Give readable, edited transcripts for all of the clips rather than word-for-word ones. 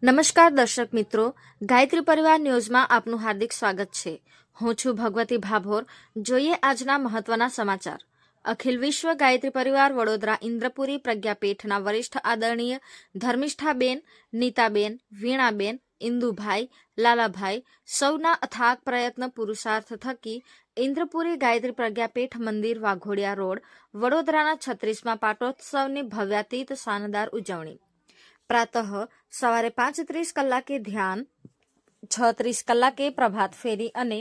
નમસ્કાર દર્શક મિત્રો, ગાયત્રી પરિવાર ન્યૂઝમાં આપનું હાર્દિક સ્વાગત છે. હું છું ભગવતી ભાભોર. જોઈએ આજના મહત્વના સમાચાર. અખિલ વિશ્વ ગાયત્રી પરિવાર વડોદરા ઇન્દ્રપુરી પ્રજ્ઞાપીઠના વરિષ્ઠ આદરણીય ધર્મિષ્ઠાબેન, નીતાબેન, વીણાબેન, ઇન્દુભાઈ, લાલાભાઈ સૌના અથાગ પ્રયત્ન પુરુષાર્થ થકી ઇન્દ્રપુરી ગાયત્રી પ્રજ્ઞાપીઠ મંદિર વાઘોડિયા રોડ વડોદરાના 36મા પાટોત્સવની ભવ્યાતીત શાનદાર ઉજવણી. પ્રાતઃ સવારે 5:30 કલાકે ધ્યાન, 6:30 કલાકે પ્રભાત ફેરી અને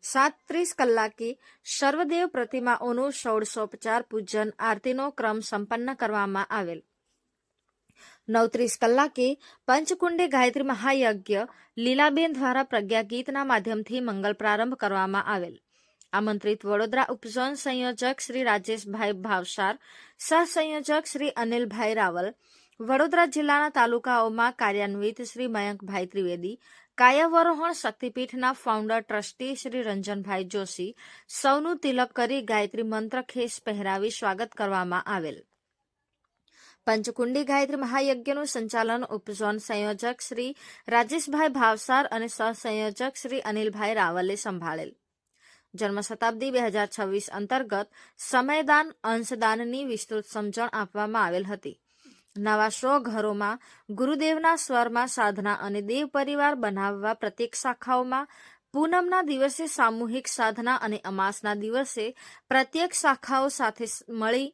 7:30 કલાકે સર્વદેવ પ્રતિમાઓનું ષોડશોપચાર પૂજન આરતીનો ક્રમ સંપન્ન કરવામાં આવેલ. 9:30 કલાકે પંચકુંડી ગાયત્રી મહાયજ્ઞ લીલાબેન દ્વારા પ્રજ્ઞા ગીતના માધ્યમથી મંગલ પ્રારંભ કરવામાં આવેલ. આમંત્રિત વડોદરા ઉપઝોન સંયોજક શ્રી રાજેશભાઈ ભાવસાર, સહસંયોજક શ્રી અનિલભાઈ રાવલ, વડોદરા જિલ્લાના તાલુકાઓમાં કાર્યાન્વિત શ્રી મયંકભાઈ ત્રિવેદી, કાયાવરોહણ શક્તિપીઠના ફાઉન્ડર ટ્રસ્ટી શ્રી રંજનભાઈ જોશી સૌનું તિલક કરી ગાયત્રી મંત્ર ખેસ પહેરાવી સ્વાગત કરવામાં આવેલ. પંચકુંડી ગાયત્રી મહાયજ્ઞનું સંચાલન ઉપઝોન સંયોજક શ્રી રાજેશભાઈ ભાવસાર અને સહસંયોજક શ્રી અનિલભાઈ રાવલે સંભાળેલ. જન્મ શતાબ્દી 2026 અંતર્ગત સમયદાન અંશદાનની વિસ્તૃત સમજણ આપવામાં આવેલ હતી. નવા 100 ઘરોમાં ગુરુદેવના સ્વરમાં સાધના અને દેવ પરિવાર બનાવવા પ્રત્યેક શાખાઓમાં પૂનમના દિવસે સામૂહિક સાધના અને અમાસના દિવસે પ્રત્યેક શાખાઓ સાથે મળી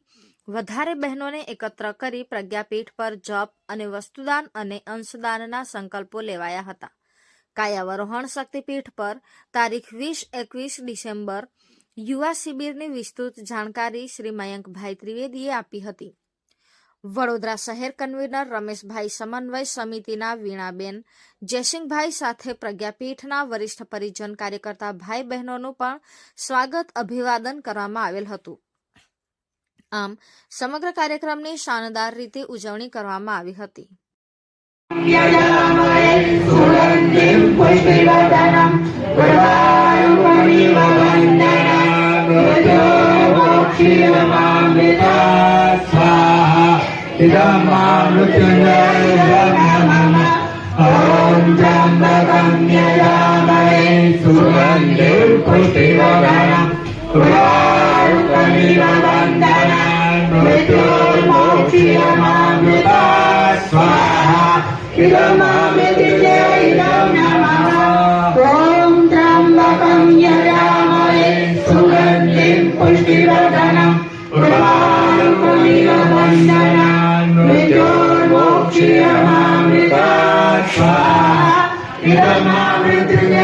વધારે બહેનોને એકત્ર કરી પ્રજ્ઞાપીઠ પર જપ અને વસ્તુદાન અને અંશદાનના સંકલ્પો લેવાયા હતા. કાયાવરોહણ શક્તિપીઠ પર તારીખ 20-21 ડિસેમ્બર યુવા શિબિરની વિસ્તૃત જાણકારી શ્રી મયંકભાઈ ત્રિવેદીએ આપી હતી. વડોદરા શહેર કન્વીનર રમેશભાઈ સમન્વય સમિતિના વીણાબેન, જયસિંહભાઈ સાથે પ્રજ્ઞાપીઠના વરિષ્ઠ પરિજન કાર્યકર્તા ભાઈ બહેનોનું પણ સ્વાગત અભિવાદન કરવામાં આવેલ હતું. આમ સમગ્ર કાર્યક્રમની શાનદાર રીતે ઉજવણી કરવામાં આવી હતી. Om Jambakam Yajamare Sugandhim Pushtivarnam Purvarukamiva Vandanam Mrityurmokshiyamamrita Swaha Idamamritya Idam Namaha Om Jambakam Yajamare Sugandhim Pushtivarnam Purvarukamiva Vandanam Mrityurmokshiyamamrita Swaha Idamamritya